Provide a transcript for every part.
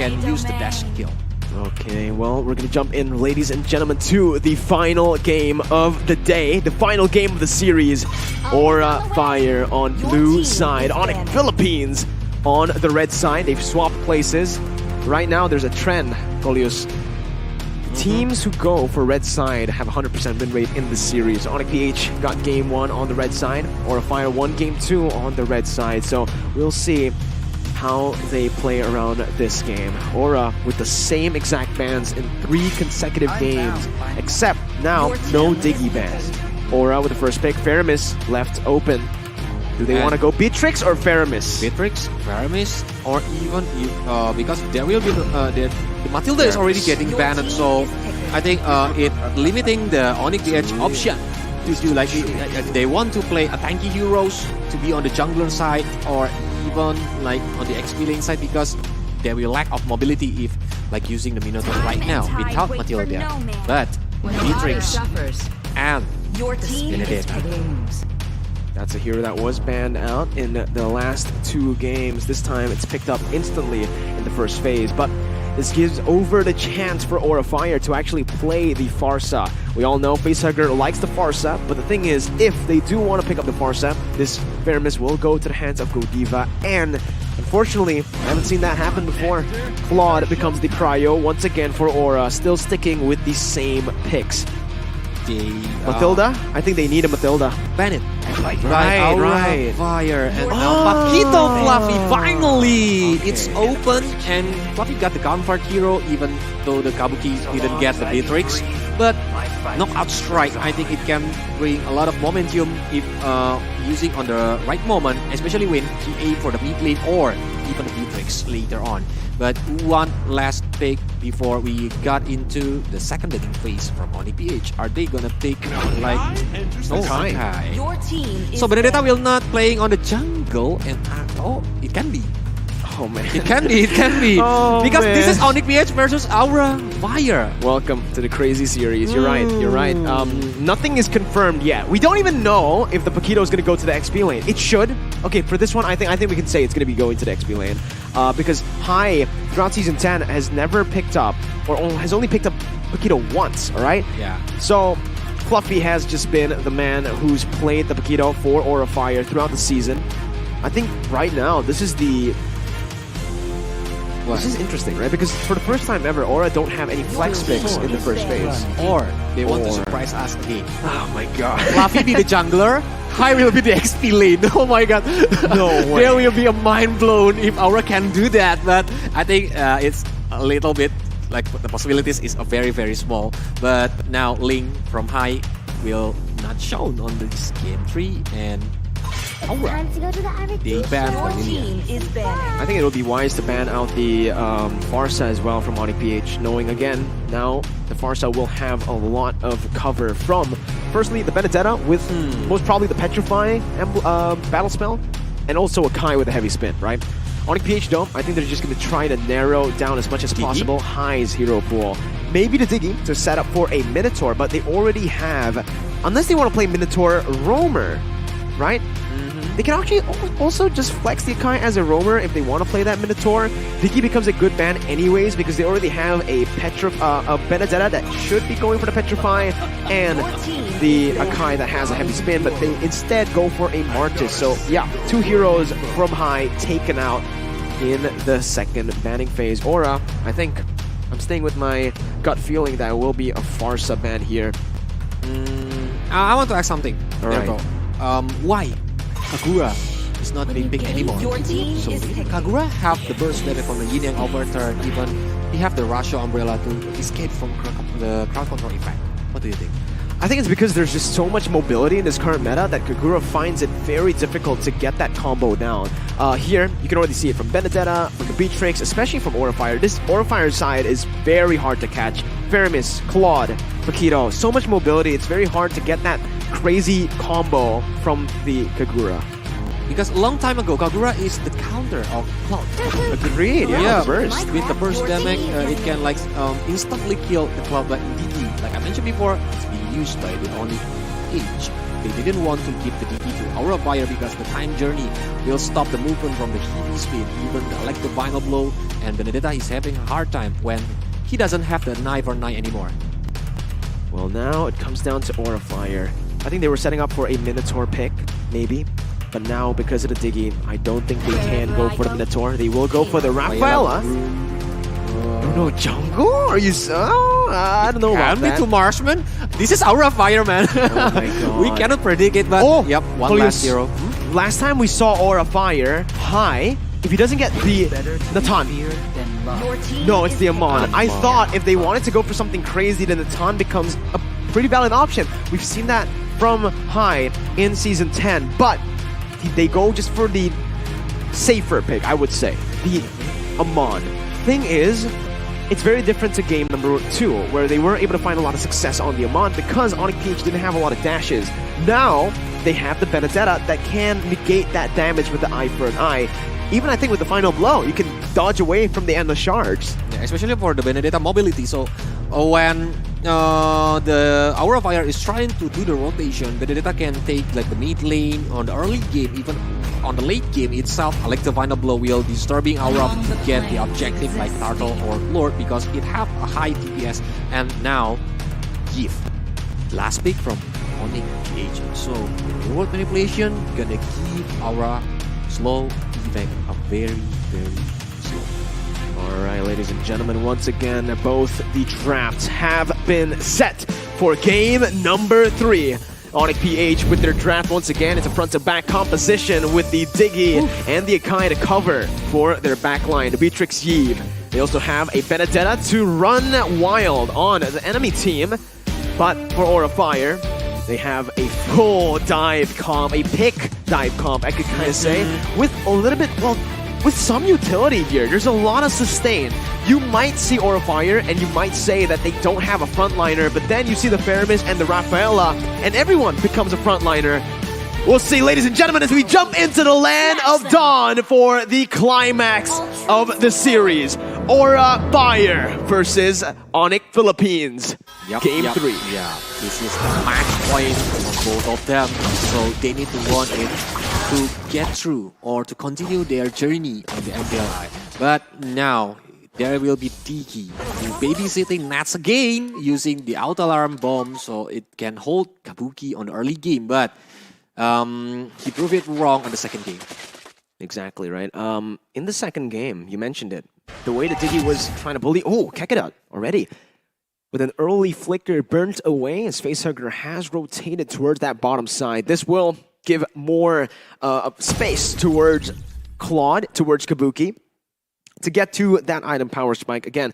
can use the dash kill. Okay, well, we're gonna jump in, ladies and gentlemen, to the final game of the day, the final game of the series. Aura Fire on blue side, ONIC Philippines on the red side. They've swapped places. Right now, there's a trend, Golius. Teams who go for red side have 100% win rate in the series. ONIC PH got game 1 on the red side. Aura Fire won game 2 on the red side. So we'll see how they play around this game. Aura with the same exact bans in 3 consecutive games, except now no Diggy ban. Aura with the first pick, Faramis left open. Do they want to go Beatrix or Faramis? Beatrix, Faramis, or even because there will be the Matilda is already getting banned, so I think it limiting the ONIC PH option to do like they want to play a tanky heroes to be on the jungler side or even like on the XP lane side, because there will lack of mobility if like using the Minotaur right now without Matilda. But Beatrix and Benedetta. That's a hero that was banned out in the last 2 games. This time it's picked up instantly in the first phase, but this gives over the chance for Aura Fire to actually play the Pharsa. We all know Facehugger likes the Pharsa, but the thing is, if they do want to pick up the Pharsa, this Faramis will go to the hands of Godiva, and unfortunately, I haven't seen that happen before. Claude becomes the prio once again for Aura, still sticking with the same picks. Matilda? I think they need a Matilda. Ban it. Right. Fire. And now Paquito Fluffy, finally! It's open, and Fluffy got the Gunfire hero, even though the Kabuki didn't get the Beatrix. But Knockout Strike, I think it can bring a lot of momentum if using on the right moment, especially when he aim for the mid lane or even the Beatrix later on. But one last pick before we got into the second betting phase from ONIC PH. Are they gonna pick like Kai? So Benedetta will not playing on the jungle, and it can be. Oh man, it can be. Oh, because man. This is ONIC PH versus Aura Fire. Welcome to the crazy series. You're right. Nothing is confirmed yet. We don't even know if the Paquito is going to go to the XP lane. It should. Okay, for this one, I think we can say it's going to be going to the XP lane because Hai throughout season 10 has never picked up, or has only picked up Paquito once. All right. Yeah. So Fluffy has just been the man who's played the Paquito for Aura Fire throughout the season. I think right now this is the. This is interesting, right? Because for the first time ever, Aura don't have any flex picks in the first phase. Or they want to surprise us again. Oh my god. Fluffy be the jungler, Hai will be the XP lane. Oh my god. No way. There will be a mind blown if Aura can do that. But I think it's a little bit, like the possibilities is very, very small. But now Link from Hai will not shown on this GAME3, and Aura, they ban Vanilla. I think it'll be wise to ban out the Pharsa as well from ONIC PH, knowing again, now the Pharsa will have a lot of cover from, firstly, the Benedetta with most probably the Petrify battle spell, and also a Kai with a heavy spin, right? ONIC PH though, I think they're just going to try to narrow down as much as possible Hai's hero pool. Maybe the Diggy to set up for a Minotaur, but they already have, unless they want to play Minotaur Roamer, right? They can actually also just flex the Akai as a roamer if they want to play that Minotaur. Diggy becomes a good ban anyways because they already have a Benedetta that should be going for the Petrify and the Akai that has a heavy spin, but they instead go for a Martis. So yeah, 2 heroes from Hai taken out in the second banning phase. Aura, I think I'm staying with my gut feeling that it will be a Pharsa ban here. I want to ask something. Alright. Why Kagura is not being picked anymore? So Kagura have the burst damage from the Yin Yang Overturn, even he have the Rasho Umbrella to escape from the crowd control effect. What do you think? I think it's because there's just so much mobility in this current meta that Kagura finds it very difficult to get that combo down. Here, you can already see it from Benedetta, from the Beatrix, especially from Aura Fire. This Aura Fire side is very hard to catch. Faramis, Claude, Paquito, so much mobility, it's very hard to get that crazy combo from the Kagura. Because a long time ago, Kagura is the counter of Cloud. Agreed, yeah, burst. With the burst damage, it can like instantly kill the Cloud by DD. Like I mentioned before, it's being used by the ONIC PH. They didn't want to give the DD to Aura Fire because the time journey will stop the movement from the heavy speed. Even like the Vinyl Blow and Benedetta is having a hard time when he doesn't have the 9-for-9 anymore. Well, now it comes down to Aura Fire. I think they were setting up for a Minotaur pick, maybe. But now, because of the Diggy, I don't think they can go for the Minotaur. They will go for the Rafaela. Bruno jungle? Are you so? I don't know about Can be that. to Marshman. This is Aura Fire, man. Oh my god. We cannot predict it, but yep, one last hero. Last time we saw Aura Fire high, if he doesn't get the Natan. No, it's the Amon. I thought if they wanted to go for something crazy, then Natan becomes a pretty valid option. We've seen that from high in Season 10, but they go just for the safer pick, I would say. The Amon. Thing is, it's very different to game number 2, where they were able to find a lot of success on the Amon because ONIC PH didn't have a lot of dashes. Now, they have the Benedetta that can negate that damage with the eye for an eye. Even I think with the final blow, you can dodge away from the endless shards. Yeah, especially for the Benedetta mobility. So when the Aura Fire is trying to do the rotation, Benedetta can take like the mid lane on the early game, even on the late game itself. Like the final blow will disturbing Aura to get the objective like Turtle or Lord because it have a high DPS. And now, Gift. Last pick from ONIC PH. So reward manipulation gonna give Aura slow effect a very, very slow. Alright, ladies and gentlemen, once again, both the drafts have been set for game number 3. ONIC PH with their draft once again. It's a front to back composition with the Diggy and the Akai to cover for their backline. The Beatrix Yves. They also have a Benedetta to run wild on the enemy team. But for Aura Fire, they have a full dive comp, a pick dive comp, I could kind of say, with a little bit, well, with some utility here. There's a lot of sustain. You might see Aura Fire and you might say that they don't have a frontliner, but then you see the Faramis and the Rafaela, and everyone becomes a frontliner. We'll see, ladies and gentlemen, as we jump into the land of Dawn for the climax of the series. Aura Fire versus ONIC Philippines. Game 3. Yeah, this is the match point for both of them. So they need to want it to get through or to continue their journey on the MPLI. But now, there will be Tiki babysitting Nats again using the auto alarm bomb so it can hold Kabuki on the early game. But he proved it wrong on the second game. Exactly, right. In the second game, you mentioned it. The way that Diggy was trying to bully... Oh, check it out already. With an early flicker burnt away, as Facehugger has rotated towards that bottom side. This will give more space towards Claude, towards Kabuki, to get to that item power spike. Again,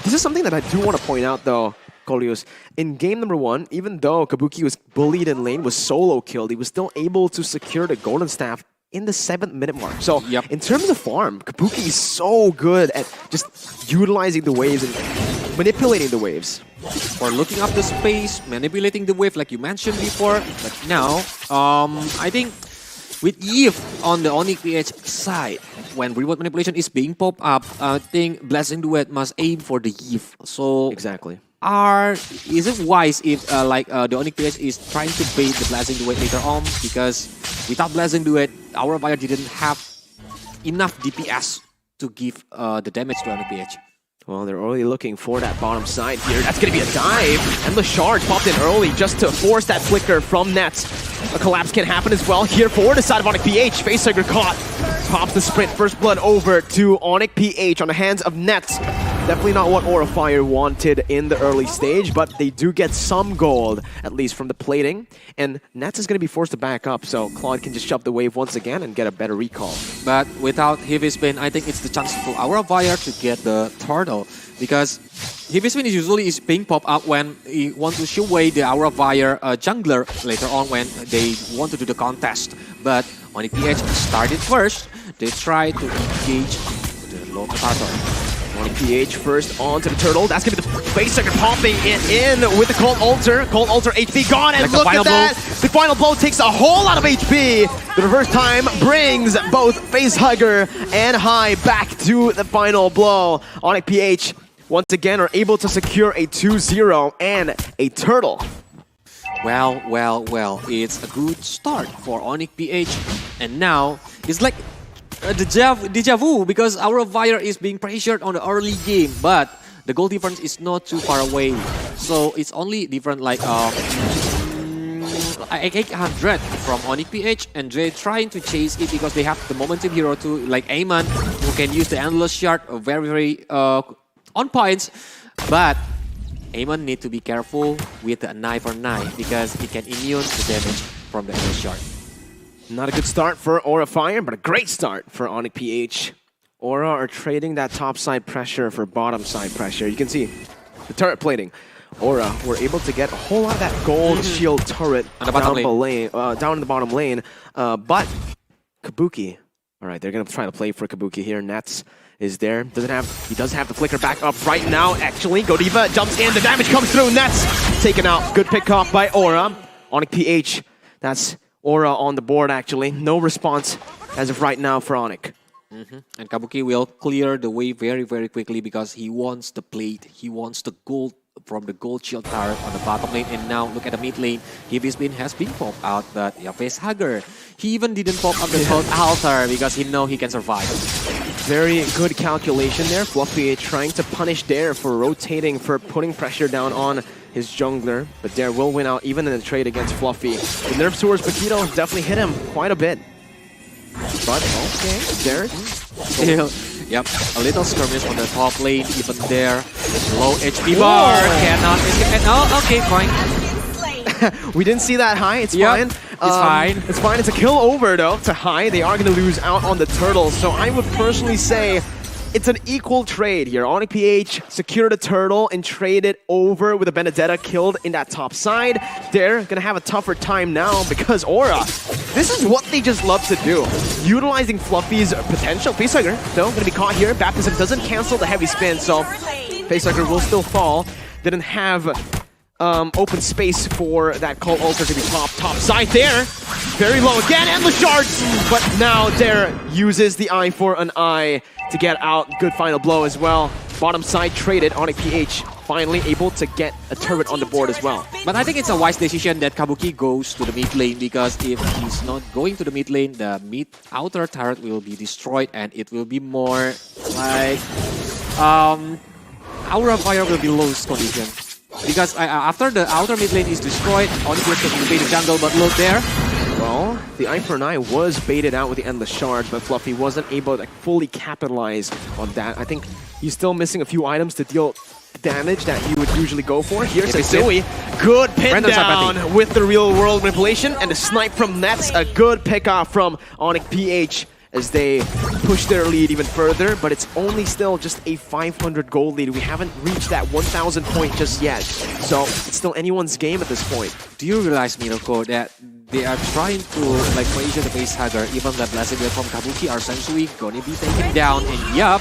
this is something that I do want to point out, though, Colius. In game number 1, even though Kabuki was bullied in lane, was solo killed, he was still able to secure the Golden Staff in the 7th minute mark. So in terms of farm, Kabuki is so good at just utilizing the waves and manipulating the waves. Or looking up the space, manipulating the wave like you mentioned before. But now, I think with Eve on the ONIC PH side, when reward manipulation is being popped up, I think Blessing Duet must aim for the Eve. So exactly. Is it wise if the ONIC PH is trying to bait the Blessing Duet later on? Because without Blessing Duet, our Fire didn't have enough DPS to give the damage to ONIC PH. Well, they're already looking for that bottom side here. That's going to be a dive. And the shard popped in early just to force that flicker from Nets. A collapse can happen as well here for the side of ONIC PH. Facehugger caught. Pops the sprint. First blood over to ONIC PH on the hands of Nets. Definitely not what Aura Fire wanted in the early stage, but they do get some gold, at least from the plating. And Nets is going to be forced to back up, so Claude can just shove the wave once again and get a better recall. But without Heavy Spin, I think it's the chance for Aura Fire to get the turtle. Because Heavy Spin is usually being popped up when you want to show away the Aura Fire jungler later on when they want to do the contest. But ONIC PH started first. They try to engage the low turtle. ONIC PH first onto the turtle. That's going to be the Facehugger popping it in with the Cold Altar. Cold Altar HP gone, and look at that! The final blow takes a whole lot of HP. The reverse time brings both Facehugger and High back to the final blow. ONIC PH once again are able to secure a 2-0 and a turtle. Well, it's a good start for ONIC PH. And now, it's like deja vu because our Fire is being pressured on the early game, but the goal difference is not too far away. So it's only different like 800 from ONIC PH, and they're trying to chase it because they have the momentum hero too, like Amon, who can use the endless shard very on points. But Amon need to be careful with the 9 for 9 because he can immune the damage from the endless shard. Not a good start for Aura Fire, but a great start for ONIC PH. Aura are trading that top side pressure for bottom side pressure. You can see the turret plating. Aura were able to get a whole lot of that gold shield turret down in the bottom lane. But Kabuki, all right, they're gonna try to play for Kabuki here. Nets is there. He does have the flicker back up right now. Actually, Godiva jumps in. The damage comes through. Nets taken out. Good pick off by Aura. ONIC PH. That's Aura on the board actually. No response as of right now for ONIC. And Kabuki will clear the way very quickly because he wants the plate. He wants the gold from the gold shield turret on the bottom lane. And now look at the mid lane. Heavy Spin has been popped out, but yeah, Facehugger. He even didn't pop up the third altar because he know he can survive. Very good calculation there. Fluffy trying to punish Dare for rotating, for putting pressure down on his jungler. But Dare will win out even in the trade against Fluffy. The nerfs towards Paquito definitely hit him quite a bit. But okay, Dare. Still, yep, a little skirmish on the top lane, even there. Low HP bar, cannot escape. Oh, okay, fine. We didn't see that high, it's Yep, fine. it's fine. It's fine, it's a kill over though to high. They are going to lose out on the turtle, so I would personally say it's an equal trade here. ONIC PH secured a turtle and traded over with a Benedetta killed in that top side. They're going to have a tougher time now because Aura, this is what they just love to do. Utilizing Fluffy's potential. Facehugger, though, going to be caught here. Baptism doesn't cancel the heavy spin, so Facehugger will still fall. Didn't have open space for that Cult Altar to be popped. Top side there. Very low again, and the shards! But now Dare uses the eye for an eye to get out. Good final blow as well. Bottom side traded. ONIC PH finally able to get a turret on the board as well. But I think it's a wise decision that Kabuki goes to the mid lane because if he's not going to the mid lane, the mid outer turret will be destroyed and it will be more like Aura Fire will be lost condition. Because after the outer mid lane is destroyed, ONIC can invade the jungle, but look there. Well, the eye for an eye was baited out with the endless shard, but Fluffy wasn't able to fully capitalize on that. I think he's still missing a few items to deal damage that he would usually go for. Here's Sensui. Good pin down with the real world manipulation, and the snipe from Nets. A good pick off from ONIC PH as they push their lead even further, but it's only still just a 500 gold lead. We haven't reached that 1,000 point just yet, so it's still anyone's game at this point. Do you realize, Mirko, that they are trying to like pressure the Facehugger, even the blessing wave from Kabuki or Sensui gonna be taken down, and yup,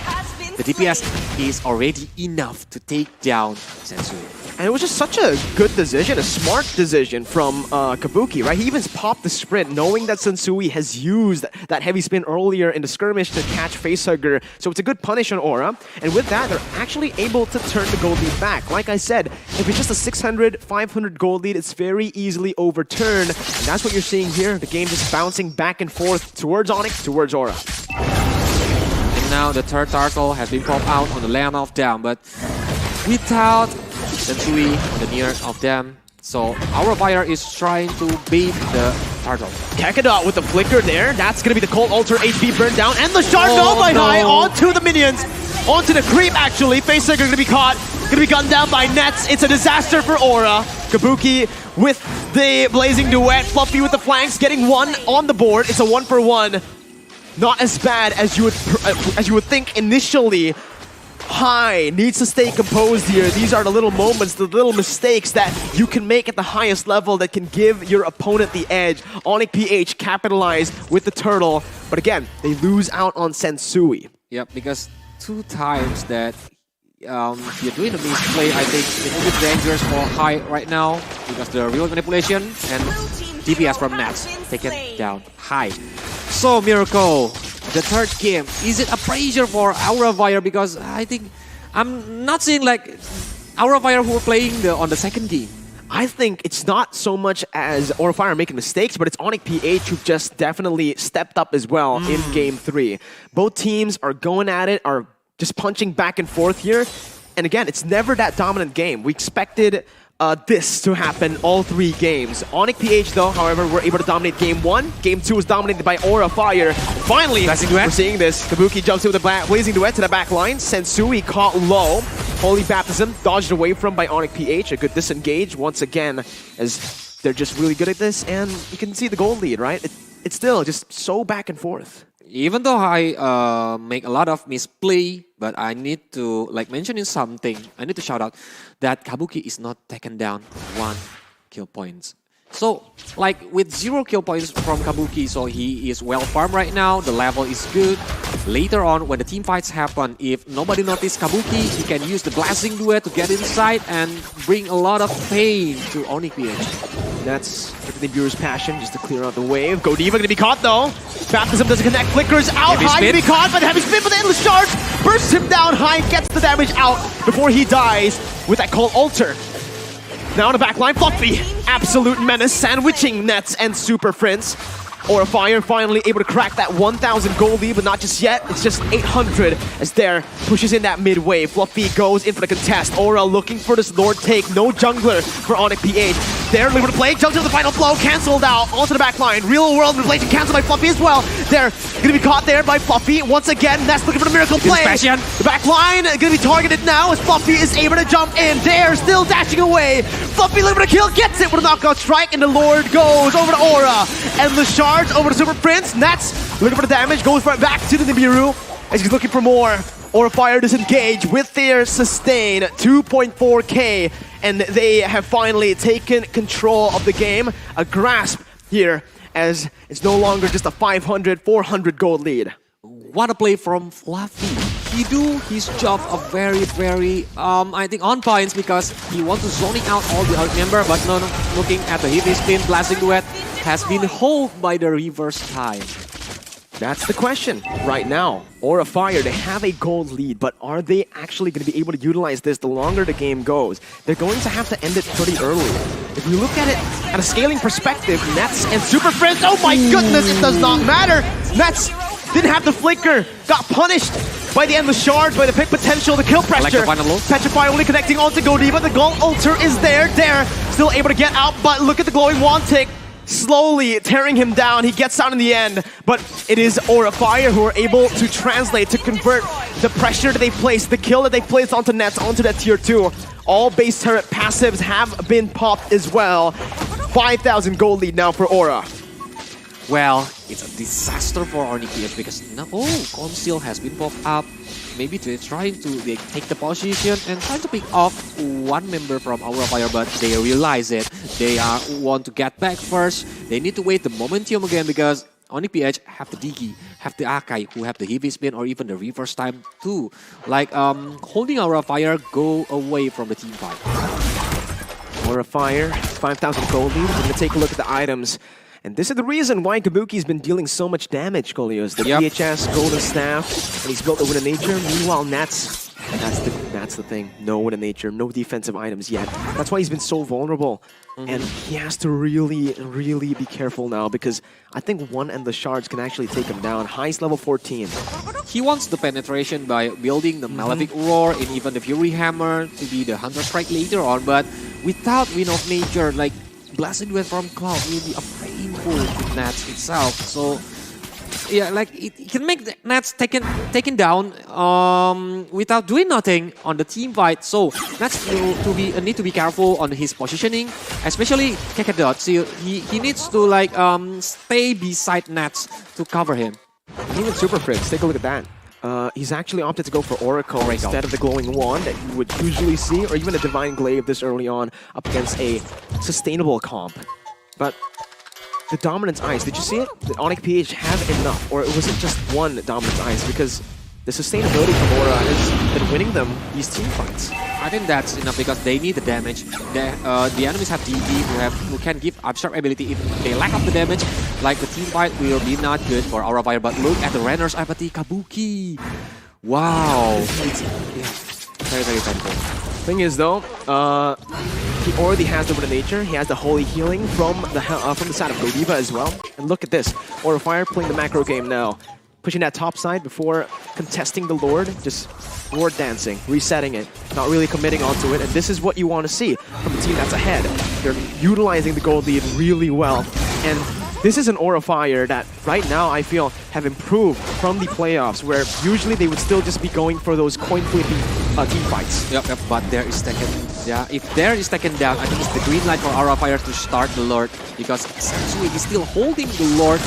the DPS is already enough to take down Sensui. And it was just such a good decision, a smart decision from Kabuki, right? He even popped the sprint, knowing that Sensui has used that heavy spin earlier in the skirmish to catch Facehugger. So it's a good punish on Aura. And with that, they're actually able to turn the gold lead back. Like I said, if it's just a 600, 500 gold lead, it's very easily overturned. And that's what you're seeing here. The game just bouncing back and forth towards ONIC, towards Aura. And now the third turtle has been popped out on the land of them, but without Sensui, the near of them. So our Fire is trying to beat the turtle. Kakadot with the flicker there. That's going to be the Cold Altar HP burned down. And the shard by high onto the minions. Onto the creep, actually. Facehugger going to be caught. Going to be gunned down by Nets. It's a disaster for Aura. Kabuki with the Blazing Duet. Fluffy with the flanks. Getting one on the board. It's a 1-for-1. Not as bad as you would think initially. High needs to stay composed here. These are the little moments, the little mistakes that you can make at the highest level that can give your opponent the edge. ONIC PH capitalized with the turtle, but again, they lose out on Sensui. Yep, because 2 times that you're doing the misplay, I think it will be dangerous for High right now because the real manipulation and DPS from Nats taken down High. So Miracle, the third game, is it a pressure for Aura Fire? Because I think I'm not seeing like Aura Fire who were playing on the second game. I think it's not so much as Aura Fire making mistakes, but it's ONIC PH who just definitely stepped up as well in Game 3. Both teams are going at it, are just punching back and forth here. And again, it's never that dominant game. We expected this to happen all 3 games. ONIC PH, though, however, were able to dominate Game 1. Game 2 was dominated by Aura Fire. And finally, we're seeing this. Kabuki jumps in with the Blazing Duet to the back line. Sensui caught low. Holy Baptism dodged away from by ONIC PH. A good disengage once again, as they're just really good at this. And you can see the goal lead, right? It's still just so back and forth. Even though I make a lot of misplay, but I need to mention something. I need to shout out that Kabuki is not taken down 1 kill points. So with 0 kill points from Kabuki, so he is well farmed right now. The level is good. Later on, when the team fights happen, if nobody noticed Kabuki, he can use the Blazing Duet to get inside and bring a lot of pain to ONIC PH. That's the Nibiru's passion, just to clear out the wave. Godiva gonna be caught though. Baptism doesn't connect, flickers out high, gonna be caught by the heavy spin, but the endless charge bursts him down high, gets the damage out before he dies with that call alter. Now on the back line, Fluffy, absolute menace, sandwiching Nets and Super Prince. Aura Fire finally able to crack that 1,000 gold lead, but not just yet. It's just 800 as there pushes in that mid wave. Fluffy goes in for the contest. Aura looking for this Lord take. No jungler for ONIC PH. They're able to play. Jumps to the final blow. Cancelled out onto the back line. Real world replacement canceled by Fluffy as well. They're going to be caught there by Fluffy. Once again, Ness looking for the miracle play. The back line going to be targeted now as Fluffy is able to jump in. They're still dashing away. Fluffy looking for the kill. Gets it with a knockout strike. And the Lord goes over to Aura. Endless charge over to Super Prince. Nets looking for the damage. Goes right back to the Nibiru as he's looking for more. Aura Fire disengage with their sustain 2.4k, and they have finally taken control of the game. A grasp here as it's no longer just a 500, 400 gold lead. What a play from Fluffy. He do his job of very, I think on points, because he wants to zoning out all the other member, but no, looking at the heavy spin, Blazing Duet has been held by the reverse time. That's the question right now. Aura Fire, they have a gold lead, but are they actually going to be able to utilize this the longer the game goes? They're going to have to end it pretty early. If you look at it at a scaling perspective, Nets and Super Friends, oh my goodness, it does not matter. Nets didn't have the flicker, got punished by the endless charge, by the pick potential, the kill pressure. Petrify only connecting onto Godiva, the gold ulter is there. They're still able to get out, but look at the glowing wand tick. Slowly tearing him down. He gets out in the end, but it is Aura Fire who are able to translate, to convert the pressure that they placed, the kill that they placed onto Nets, onto that tier 2. All base turret passives have been popped as well. 5,000 gold lead now for Aura. Well, it's a disaster for ONIC PH because now, Conceal has been popped up. Maybe they're trying to take the position and trying to pick off one member from Aura Fire, but they realize it. They want to get back first. They need to wait the momentum again because ONIC PH have the Digi, have the Akai, who have the heavy spin or even the reverse time too. Holding Aura Fire go away from the team fight. Aura Fire, 5,000 gold lead. We're going to take a look at the items. And this is the reason why Kabuki's been dealing so much damage, Kolios. The PHS, Golden Staff, and he's built the Wind of Nature. Meanwhile, Nets, that's the thing. No Wind of Nature, no defensive items yet. That's why he's been so vulnerable. And he has to really be careful now because I think one Endless Shards can actually take him down. Highest level 14. He wants the penetration by building the Malefic Roar and even the Fury Hammer to be the Hunter Strike later on, but without Wind of Nature, Blazing Duet from Cloud will be a painful to Nats itself. So yeah, it can make the Nats taken down without doing nothing on the team fight. So Nats need to be careful on his positioning, especially Kakadot. So he needs to stay beside Nats to cover him. Even Super Fritz, take a look at that. He's actually opted to go for Oracle instead of the Glowing Wand that you would usually see, or even a Divine Glaive this early on up against a sustainable comp. But the Dominance Ice, did you see it? Did ONIC PH have enough, or was it just one Dominance Ice? Because the sustainability from Aura has been winning them these team fights. I think that's enough because they need the damage. The enemies have DD who can give absorb ability if they lack of the damage. The team fight will be not good for Aura Fire, but look at the Renner's apathy, Kabuki. Wow. It's very painful. Thing is though, he already has the Wind of Nature. He has the Holy Healing from the side of Godiva as well. And look at this. Aura of Fire playing the macro game now. Pushing that top side before contesting the Lord. Just Lord dancing, resetting it, not really committing onto it. And this is what you want to see from a team that's ahead. They're utilizing the gold lead really well. And this is an Aura of Fire that right now I feel have improved from the playoffs, where usually they would still just be going for those coin flipping team fights. Yep, but there is taken. Yeah, if there is taken down, I think it's the green light for Aura of Fire to start the Lord, because Sensui is still holding the Lord.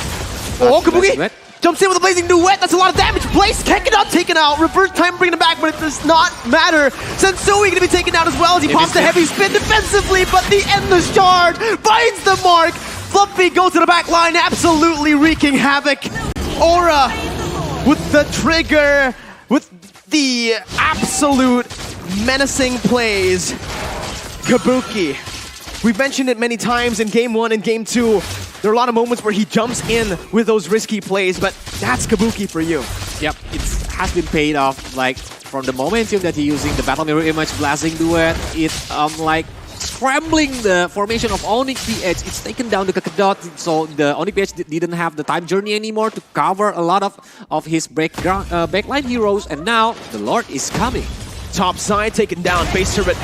Oh, Kabuki jumps in with a Blazing Duet. That's a lot of damage. Blaze taken out, reverse time bringing him back, but it does not matter. Sensui going to be taken down as well as he pops the heavy spin defensively, but the Endless Charge finds the mark. Fluffy goes to the back line, absolutely wreaking havoc. Aura with the trigger, with the absolute menacing plays. Kabuki. We've mentioned it many times in Game 1 and Game 2. There are a lot of moments where he jumps in with those risky plays, but that's Kabuki for you. Yep, it has been paid off. Like, from the momentum that he's using, the Battle Mirror Image, Blazing Duet, it's like scrambling the formation of ONIC PH. It's taken down the Kakadot, so the ONIC PH didn't have the time journey anymore to cover a lot of his backline heroes, and now the Lord is coming. Top side taken down, base turret.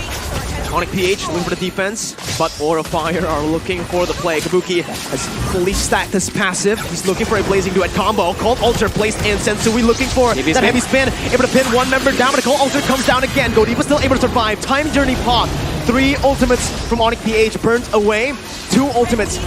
ONIC PH looking for the defense, but Aura of Fire are looking for the play. Kabuki has fully stacked his passive. He's looking for a Blazing Duet combo. Cold Altar placed in. Sensui looking for that heavy spin. Able to pin one member down, but a Cold Altar comes down again. Godiva still able to survive. Time Journey pop. 3 ultimates from ONIC PH burnt away. 3 ultimates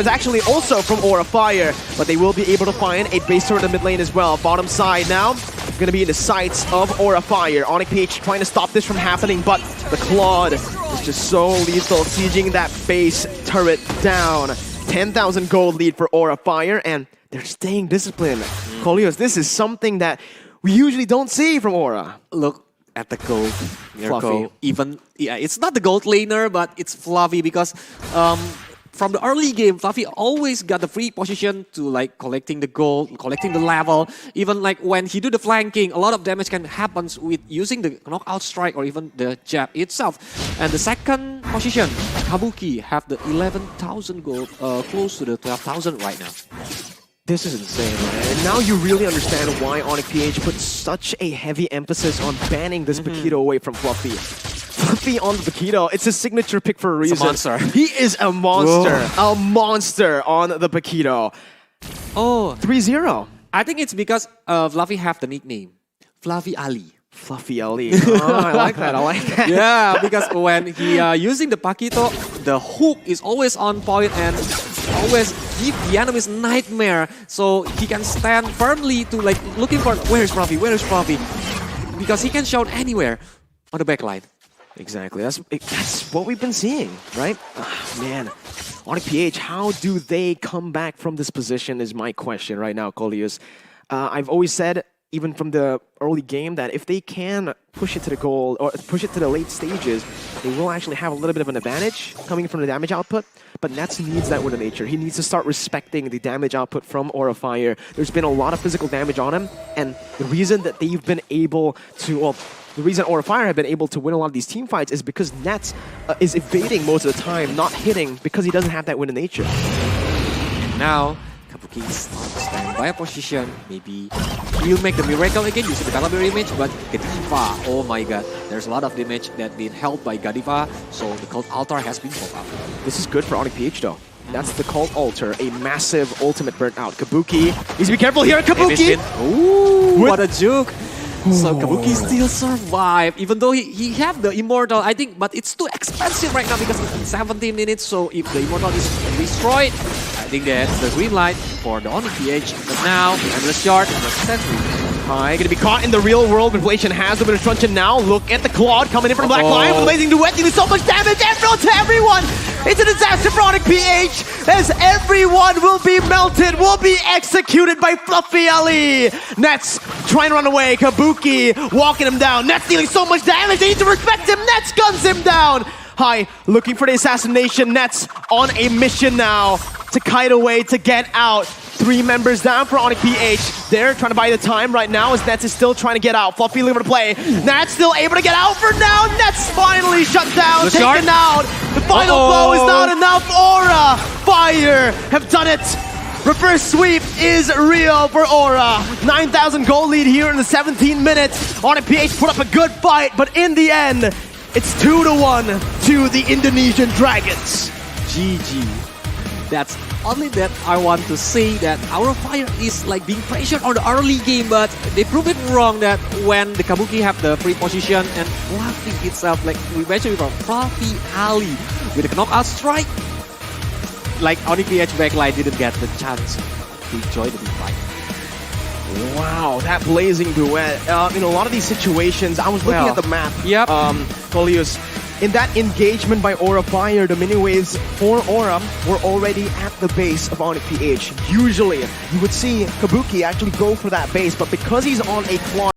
actually also from Aura of Fire, but they will be able to find a base turret in the mid lane as well. Bottom side now going to be in the sights of Aura of Fire. ONIC PH trying to stop this from happening, but the Claude is just so lethal, sieging that base turret down. 10,000 gold lead for Aura of Fire, and they're staying disciplined. Kolios, this is something that we usually don't see from Aura. Look at the gold. Fluffy. Even, yeah, it's not the gold laner, but it's Fluffy, because from the early game, Fluffy always got the free position to like collecting the gold, collecting the level. Even like when he do the flanking, a lot of damage can happen with using the knockout strike or even the jab itself. And the second position, Kabuki have the 11,000 gold, close to the 12,000 right now. This is insane, man. And now you really understand why ONIC PH put such a heavy emphasis on banning this Paquito away from Fluffy. Fluffy on the Paquito, it's his signature pick for a reason. It's a monster. He is a monster. Whoa. A monster on the Paquito. Oh. 3-0. I think it's because Fluffy have the nickname. Fluffy Ali. Fluffy Ali. Oh, I like that. I like that. Yeah, because when he using the Paquito, the hook is always on point and always give the enemies nightmare. So he can stand firmly to like looking for where is Fluffy, because he can shout anywhere on the backline. Exactly. That's what we've been seeing, right? Man, ONIC PH, how do they come back from this position is my question right now, Kolius. I've always said, even from the early game, that if they can push it to the goal or push it to the late stages, they will actually have a little bit of an advantage coming from the damage output. But Nets needs that Wind of Nature. He needs to start respecting the damage output from Aura of Fire. There's been a lot of physical damage on him, and the reason that they've been able to, well, the reason Aura of Fire have been able to win a lot of these team fights is because Nets is evading most of the time, not hitting, because he doesn't have that Wind of Nature. And now, Kabuki is on standby position. Maybe he'll make the miracle again using the Battle Mirror Image, but Godiva, oh my god, there's a lot of damage that been held by Godiva, so the Cult Altar has been popped up. This is good for ONIC PH though. That's the Cult Altar, a massive ultimate burnt out. Kabuki needs to be careful here. Kabuki! Ooh, what a juke! So Kabuki still survive, even though he have the Immortal, I think, but it's too expensive right now because it's 17 minutes, so if the Immortal is destroyed, I think that's the green light for the ONIC PH. But now, Endless Charge, gonna be caught in the real world. Inflation has a bit of truncheon now. Look at the Claude coming in from the Black Lion with Blazing Duet, dealing so much damage. Emerald to everyone! It's a disaster for ONIC PH, as everyone will be melted, will be executed by Fluffy Ali. Nets trying to run away. Kabuki walking him down. Nets dealing so much damage. They need to respect him. Nets guns him down. Hai looking for the assassination. Nets on a mission now to kite away, to get out, 3 members down for ONIC PH. They're trying to buy the time right now as Nets is still trying to get out. Fluffy able to play. Nets still able to get out for now. Nets finally shut down, taken out. The final blow is not enough. Aura, Fire have done it. Reverse sweep is real for Aura. 9,000 goal lead here in the 17 minutes. ONIC PH put up a good fight, but in the end, it's 2-1 to the Indonesian Dragons. GG. That's only that I want to see that our Fire is like being pressured on the early game, but they prove it wrong that when the Kabuki have the free position and Fluffy itself, like we mentioned before, Fluffy Ali with a knockout strike, like ONIC PH backline didn't get the chance to enjoy the big fight. Wow, that blazing duet. In a lot of these situations, I was looking at the map. Yep. Colius, in that engagement by Aura Fire, the mini waves for Aura were already at the base of ONIC PH. Usually, you would see Kabuki actually go for that base, but because he's on a clock,